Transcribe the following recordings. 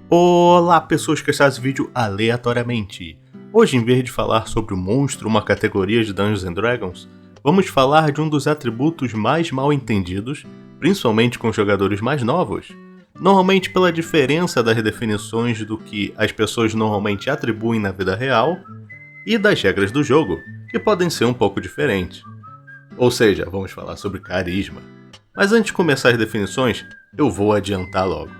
Olá pessoas que acharam esse vídeo aleatoriamente. Hoje, em vez de falar sobre o monstro, uma categoria de Dungeons & Dragons, vamos falar de um dos atributos mais mal entendidos, principalmente com jogadores mais novos, normalmente pela diferença das definições do que as pessoas normalmente atribuem na vida real e das regras do jogo, que podem ser um pouco diferentes. Ou seja, vamos falar sobre carisma. Mas antes de começar as definições, eu vou adiantar logo.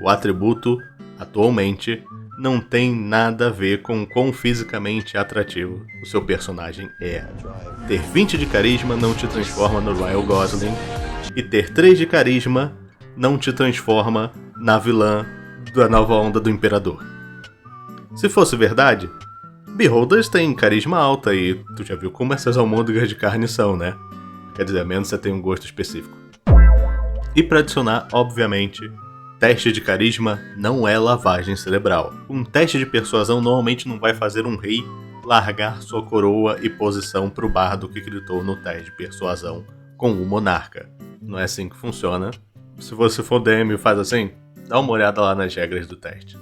O atributo, atualmente, não tem nada a ver com quão fisicamente atrativo o seu personagem é. Ter 20 de carisma não te transforma no Ryan Gosling, e ter 3 de carisma não te transforma na vilã da nova onda do Imperador. Se fosse verdade, Beholders têm carisma alta e tu já viu como essas almôndegas de carne são, né? Quer dizer, a menos você tem um gosto específico. E para adicionar, obviamente, teste de carisma não é lavagem cerebral. Um teste de persuasão normalmente não vai fazer um rei largar sua coroa e posição pro bardo que gritou no teste de persuasão com o monarca. Não é assim que funciona. Se você for DM e faz assim, dá uma olhada lá nas regras do teste.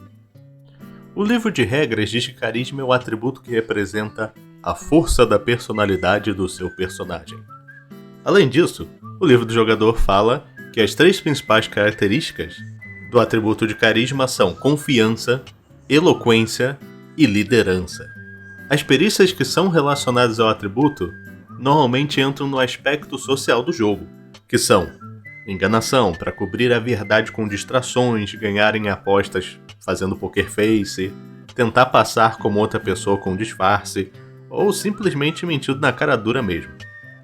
O livro de regras diz que carisma é o atributo que representa a força da personalidade do seu personagem. Além disso, o livro do jogador fala que as 3 principais características do atributo de carisma são confiança, eloquência e liderança. As perícias que são relacionadas ao atributo normalmente entram no aspecto social do jogo, que são enganação, para cobrir a verdade com distrações, ganhar em apostas fazendo poker face, tentar passar como outra pessoa com disfarce, ou simplesmente mentindo na cara dura mesmo.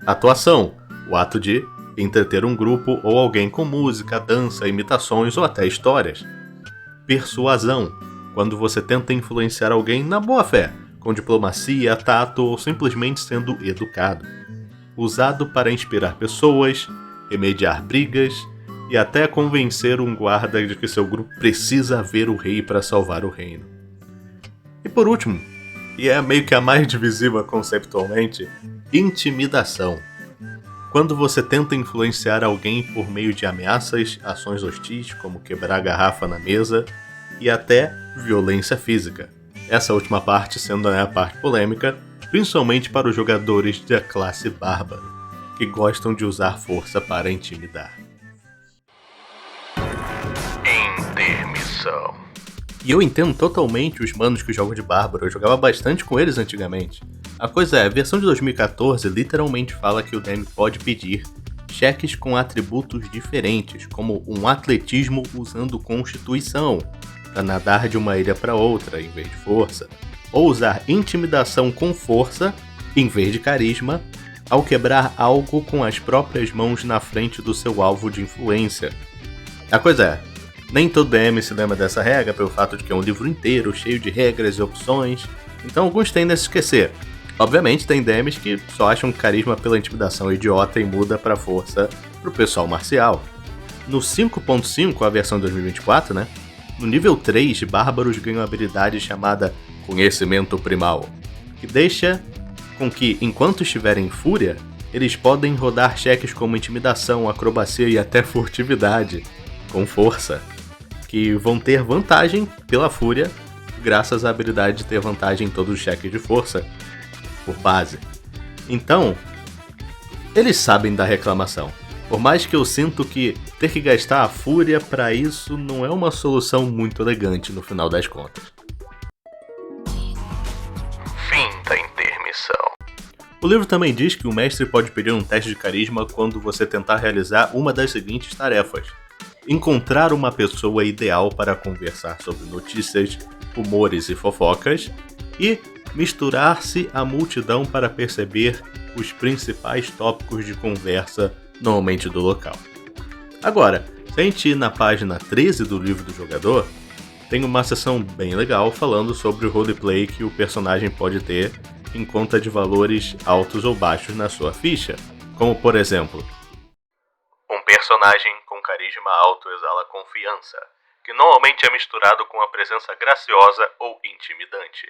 Atuação, o ato de entreter um grupo ou alguém com música, dança, imitações ou até histórias. Persuasão, quando você tenta influenciar alguém na boa fé, com diplomacia, tato ou simplesmente sendo educado. Usado para inspirar pessoas, remediar brigas e até convencer um guarda de que seu grupo precisa ver o rei para salvar o reino. E por último, e é meio que a mais divisiva conceptualmente, intimidação. Quando você tenta influenciar alguém por meio de ameaças, ações hostis, como quebrar a garrafa na mesa, e até violência física. Essa última parte sendo a parte polêmica, principalmente para os jogadores da classe bárbaro, que gostam de usar força para intimidar. Intermissão. E eu entendo totalmente os manos que jogam de bárbaro, eu jogava bastante com eles antigamente. A coisa é, a versão de 2014 literalmente fala que o DM pode pedir cheques com atributos diferentes, como um atletismo usando constituição, para nadar de uma ilha para outra em vez de força, ou usar intimidação com força em vez de carisma, ao quebrar algo com as próprias mãos na frente do seu alvo de influência. A coisa é, nem todo DM se lembra dessa regra pelo fato de que é um livro inteiro cheio de regras e opções, então alguns tendem a se esquecer. Obviamente tem DMs que só acham carisma pela intimidação idiota e muda pra força pro pessoal marcial. No 5.5, a versão de 2024, né? No nível 3, bárbaros ganham a habilidade chamada Conhecimento Primal, que deixa com que, enquanto estiverem em fúria, eles podem rodar cheques como intimidação, acrobacia e até furtividade, com força, que vão ter vantagem pela fúria, graças à habilidade de ter vantagem em todos os cheques de força, por base. Então, eles sabem da reclamação. Por mais que eu sinto que ter que gastar a fúria para isso não é uma solução muito elegante no final das contas. Fim da intermissão. O livro também diz que o mestre pode pedir um teste de carisma quando você tentar realizar uma das seguintes tarefas: encontrar uma pessoa ideal para conversar sobre notícias, rumores e fofocas, e misturar-se à multidão para perceber os principais tópicos de conversa, normalmente do local. Agora, se a gente ir na página 13 do livro do jogador, tem uma seção bem legal falando sobre o roleplay que o personagem pode ter em conta de valores altos ou baixos na sua ficha, como por exemplo, um personagem com carisma alto exala confiança, que normalmente é misturado com a presença graciosa ou intimidante.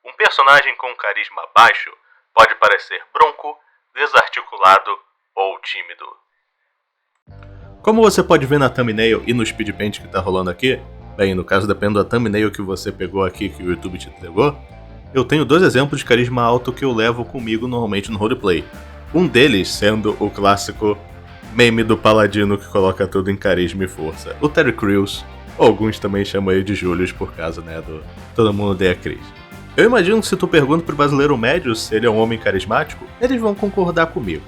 Um personagem com carisma baixo pode parecer bronco, desarticulado ou tímido. Como você pode ver na thumbnail e no speedpaint que tá rolando aqui, Bem, no caso depende da thumbnail que você pegou aqui, que o YouTube te entregou, eu tenho 2 exemplos de carisma alto que eu levo comigo normalmente no roleplay. Um deles sendo o clássico meme do paladino que coloca tudo em carisma e força, o Terry Crews, ou alguns também chamam ele de Julius por causa, do Todo Mundo Odeia Chris. Eu imagino que se tu pergunta pro brasileiro médio se ele é um homem carismático, eles vão concordar comigo.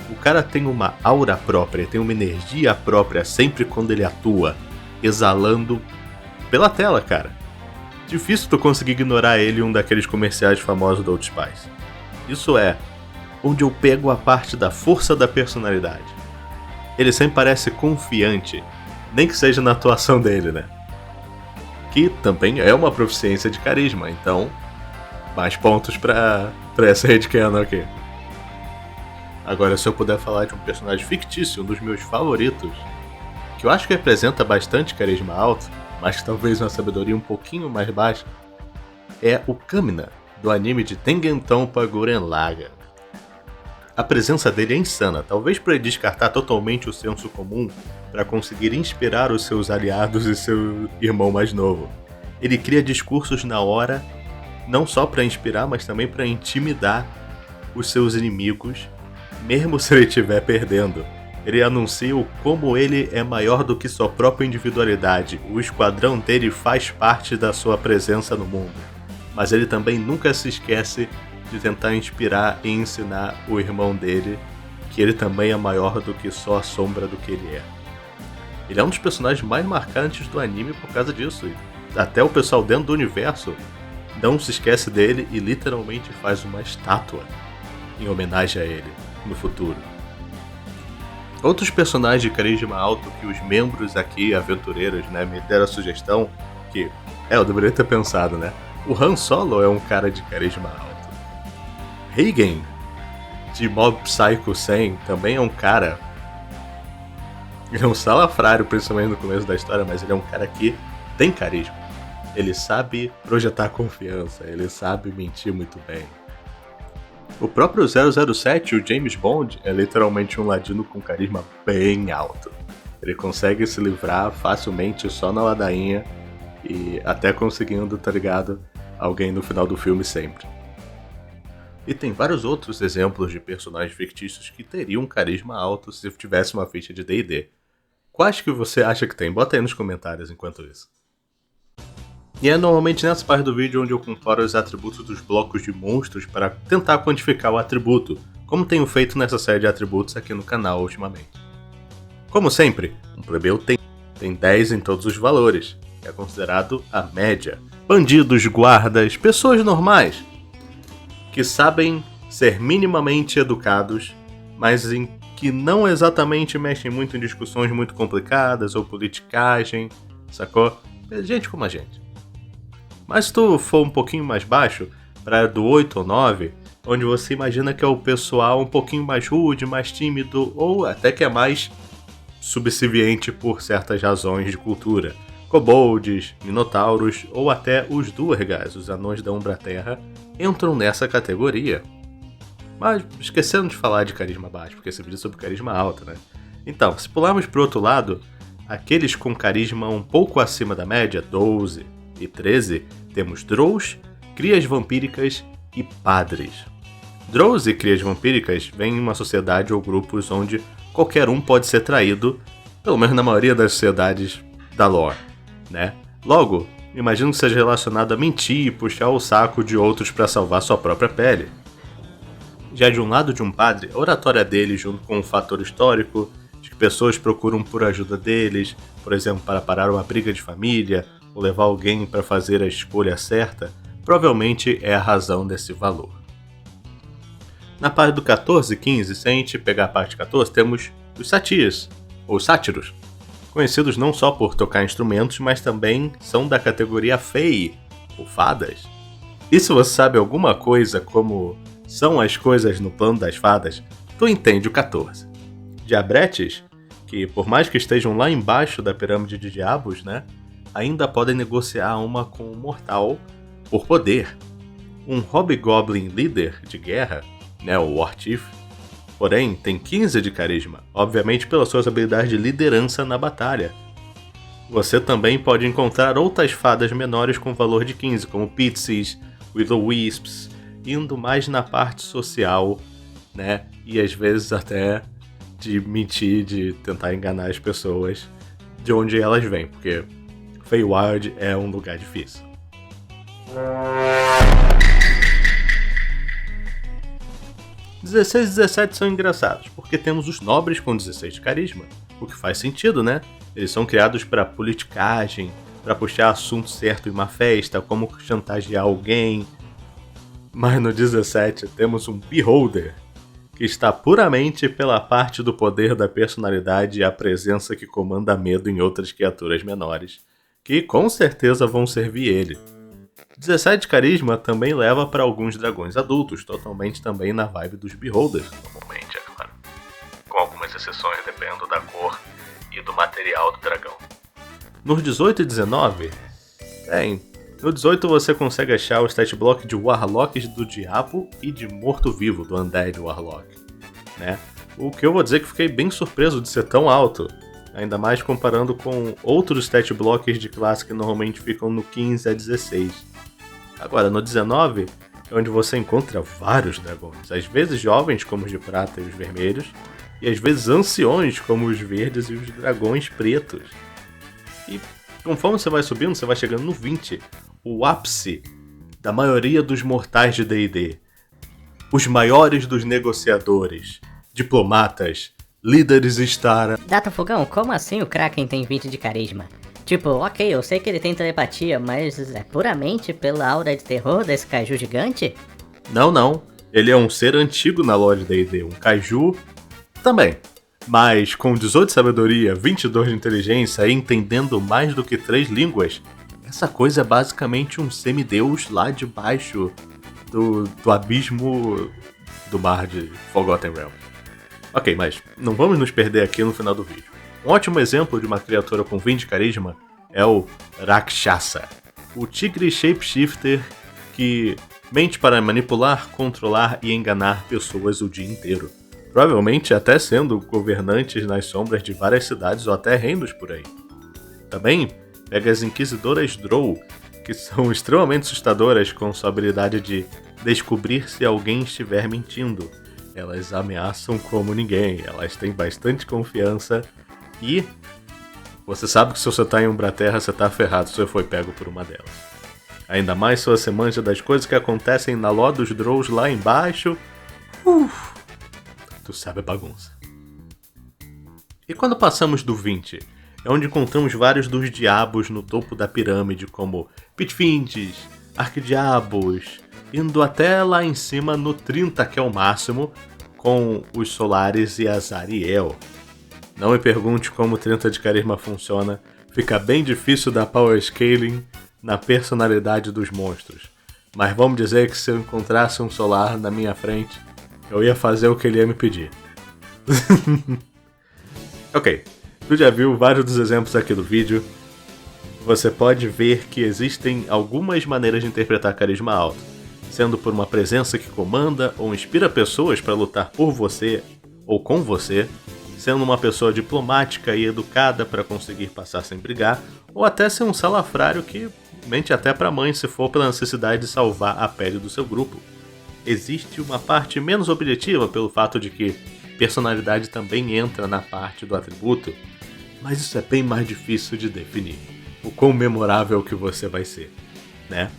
O cara tem uma aura própria, tem uma energia própria sempre quando ele atua, exalando pela tela, cara. Difícil tu conseguir ignorar ele em um daqueles comerciais famosos do Old Spice. Isso é onde eu pego a parte da força da personalidade. Ele sempre parece confiante, nem que seja na atuação dele, né? Que também é uma proficiência de carisma, então mais pontos pra essa headcanon aqui. Agora, se eu puder falar de um personagem fictício, um dos meus favoritos, que eu acho que representa bastante carisma alto, mas que talvez uma sabedoria um pouquinho mais baixa, é o Kamina, do anime de Tengen Toppa Gurren Lagann. A presença dele é insana, talvez para ele descartar totalmente o senso comum para conseguir inspirar os seus aliados e seu irmão mais novo. Ele cria discursos na hora, não só para inspirar, mas também para intimidar os seus inimigos, mesmo se ele estiver perdendo. Ele anuncia o como ele é maior do que sua própria individualidade, o esquadrão dele faz parte da sua presença no mundo. Mas ele também nunca se esquece de tentar inspirar e ensinar o irmão dele que ele também é maior do que só a sombra do que ele é. Ele é um dos personagens mais marcantes do anime por causa disso, e até o pessoal dentro do universo não se esquece dele e literalmente faz uma estátua em homenagem a ele no futuro. Outros personagens de carisma alto que os membros aqui, aventureiros, me deram a sugestão, que eu deveria ter pensado, O Han Solo é um cara de carisma alto. Reigen, de Mob Psycho 100, também é um cara... Ele é um salafrário, principalmente no começo da história, mas ele é um cara que tem carisma. Ele sabe projetar confiança, ele sabe mentir muito bem. O próprio 007, o James Bond, é literalmente um ladino com carisma bem alto. Ele consegue se livrar facilmente só na ladainha e até conseguindo, alguém no final do filme sempre. E tem vários outros exemplos de personagens fictícios que teriam carisma alto se tivesse uma ficha de D&D. Quais que você acha que tem? Bota aí nos comentários enquanto isso. E é normalmente nessa parte do vídeo onde eu comparo os atributos dos blocos de monstros para tentar quantificar o atributo, como tenho feito nessa série de atributos aqui no canal ultimamente. Como sempre, um plebeu tem 10 em todos os valores, que é considerado a média. Bandidos, guardas, pessoas normais, que sabem ser minimamente educados, mas em que não exatamente mexem muito em discussões muito complicadas ou politicagem, sacou? Gente como a gente. Mas se tu for um pouquinho mais baixo, para do 8 ou 9, onde você imagina que é o pessoal um pouquinho mais rude, mais tímido, ou até que é mais subserviente por certas razões de cultura. Kobolds, minotauros ou até os Duergas, os anões da Umbra-Terra, entram nessa categoria. Mas esquecendo de falar de carisma baixo, porque esse vídeo é sobre carisma alto, Então, se pularmos pro outro lado, aqueles com carisma um pouco acima da média, 12 e 13, temos Drows, crias vampíricas e padres. Drows e crias vampíricas vêm em uma sociedade ou grupos onde qualquer um pode ser traído, pelo menos na maioria das sociedades da lore, Logo, imagino que seja relacionado a mentir e puxar o saco de outros para salvar sua própria pele. Já de um lado de um padre, a oratória dele, junto com um fator histórico, de que pessoas procuram por ajuda deles, por exemplo, para parar uma briga de família, ou levar alguém para fazer a escolha certa, provavelmente é a razão desse valor. Na parte do 14 e 15, se a gente pegar a parte 14, temos os satirs, ou sátiros, conhecidos não só por tocar instrumentos, mas também são da categoria fei, ou fadas. E se você sabe alguma coisa como são as coisas no plano das fadas, tu entende o 14. Diabretes, que por mais que estejam lá embaixo da pirâmide de diabos, ainda podem negociar uma com o mortal por poder. Um Hobgoblin líder de guerra, o War Chief, porém tem 15 de carisma, obviamente pelas suas habilidades de liderança na batalha. Você também pode encontrar outras fadas menores com valor de 15, como Pixies, Will-O-Wisps, indo mais na parte social, né? E às vezes até de mentir, de tentar enganar as pessoas de onde elas vêm, porque Feywild é um lugar difícil. Os 16 e 17 são engraçados, porque temos os nobres com 16 de carisma, o que faz sentido, né? Eles são criados para politicagem, para puxar assunto certo em uma festa, como chantagear alguém. Mas no 17 temos um Beholder, que está puramente pela parte do poder da personalidade e a presença que comanda medo em outras criaturas menores, que com certeza vão servir ele. 17 de carisma também leva para alguns dragões adultos, totalmente também na vibe dos Beholders, normalmente, é claro. Com algumas exceções dependendo da cor e do material do dragão. Nos 18 e 19, no 18 você consegue achar o stat block de Warlocks do Diabo e de Morto-Vivo, do Undead Warlock, né? O que eu vou dizer que fiquei bem surpreso de ser tão alto, ainda mais comparando com outros stat blocks de classe que normalmente ficam no 15 a 16. Agora, no 19 é onde você encontra vários dragões, às vezes jovens como os de prata e os vermelhos, e às vezes anciões como os verdes e os dragões pretos. E conforme você vai subindo, você vai chegando no 20, o ápice da maioria dos mortais de D&D. Os maiores dos negociadores, diplomatas, líderes Star... Data Fogão, como assim o Kraken tem 20 de carisma? Tipo, ok, eu sei que ele tem telepatia, mas é puramente pela aura de terror desse kaiju gigante? Não. Ele é um ser antigo na lore D&D, um kaiju também. Mas com 18 de sabedoria, 22 de inteligência e entendendo mais do que 3 línguas, essa coisa é basicamente um semideus lá debaixo do abismo do mar de Forgotten Realms. Ok, mas não vamos nos perder aqui no final do vídeo. Um ótimo exemplo de uma criatura com 20 de carisma é o Rakshasa, o tigre shapeshifter que mente para manipular, controlar e enganar pessoas o dia inteiro. Provavelmente até sendo governantes nas sombras de várias cidades ou até reinos por aí. Também pega as Inquisidoras Drow, que são extremamente assustadoras com sua habilidade de descobrir se alguém estiver mentindo. Elas ameaçam como ninguém, elas têm bastante confiança e você sabe que se você tá em Umbraterra, você tá ferrado se você foi pego por uma delas. Ainda mais se você manja das coisas que acontecem na ló dos Drows lá embaixo. Tu sabe a bagunça. E quando passamos do 20, é onde encontramos vários dos diabos no topo da pirâmide, como Pitfinches, Arquidiabos, indo até lá em cima no 30, que é o máximo, com os Solares e Azariel. Não me pergunte como o 30 de carisma funciona, fica bem difícil dar power scaling na personalidade dos monstros. Mas vamos dizer que se eu encontrasse um Solar na minha frente, eu ia fazer o que ele ia me pedir. Ok, tu já viu vários dos exemplos aqui do vídeo. Você pode ver que existem algumas maneiras de interpretar carisma alto, sendo por uma presença que comanda ou inspira pessoas para lutar por você ou com você, sendo uma pessoa diplomática e educada para conseguir passar sem brigar, ou até ser um salafrário que mente até para a mãe se for pela necessidade de salvar a pele do seu grupo. Existe uma parte menos objetiva pelo fato de que personalidade também entra na parte do atributo, mas isso é bem mais difícil de definir, o quão memorável que você vai ser, né?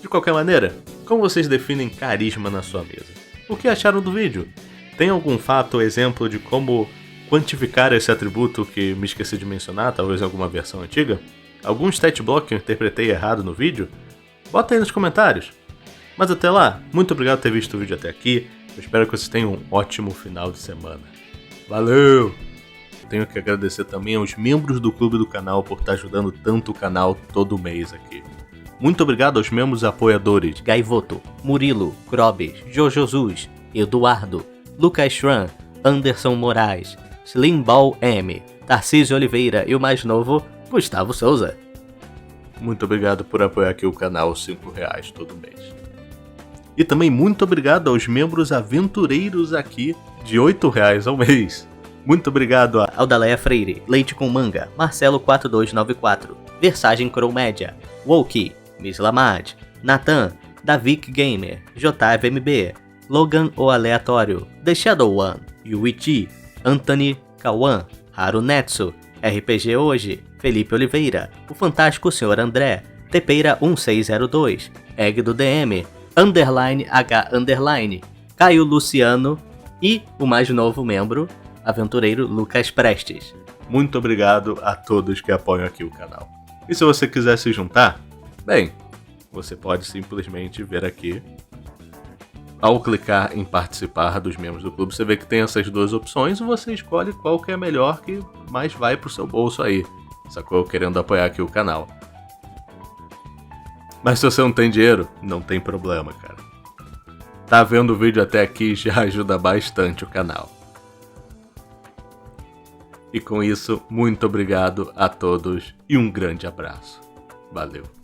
De qualquer maneira, como vocês definem carisma na sua mesa? O que acharam do vídeo? Tem algum fato ou exemplo de como quantificar esse atributo que me esqueci de mencionar, talvez em alguma versão antiga? Algum stat block que eu interpretei errado no vídeo? Bota aí nos comentários. Mas até lá, muito obrigado por ter visto o vídeo até aqui, eu espero que vocês tenham um ótimo final de semana. Valeu! Tenho que agradecer também aos membros do clube do canal por estar ajudando tanto o canal todo mês aqui. Muito obrigado aos membros apoiadores Gaivoto, Murilo, Krobes, Jojosus, Eduardo, Lucas Schran, Anderson Moraes, Slimball M, Tarcísio Oliveira e o mais novo, Gustavo Souza. Muito obrigado por apoiar aqui o canal, R$5 todo mês. E também muito obrigado aos membros aventureiros aqui de R$8 ao mês. Muito obrigado a Aldaleia Freire, Leite com Manga, Marcelo 4294, Versagem Cromédia, Woki, Miss Lamad, Nathan, Davik Gamer, JFMB, Logan o Aleatório, The Shadow One, Yuichi, Anthony Kawan, Haru Netsu, RPG Hoje, Felipe Oliveira, o Fantástico Sr. André, Tepeira 1602, Egg do DM, Underline H Underline, Caio Luciano e o mais novo membro, aventureiro Lucas Prestes. Muito obrigado a todos que apoiam aqui o canal. E se você quiser se juntar, bem, você pode simplesmente ver aqui. Ao clicar em participar dos membros do clube, você vê que tem essas duas opções e você escolhe qual que é melhor, que mais vai pro seu bolso aí, sacou? Querendo apoiar aqui o canal. Mas se você não tem dinheiro, não tem problema, cara. Tá vendo o vídeo até aqui já ajuda bastante o canal. E com isso, muito obrigado a todos e um grande abraço. Valeu.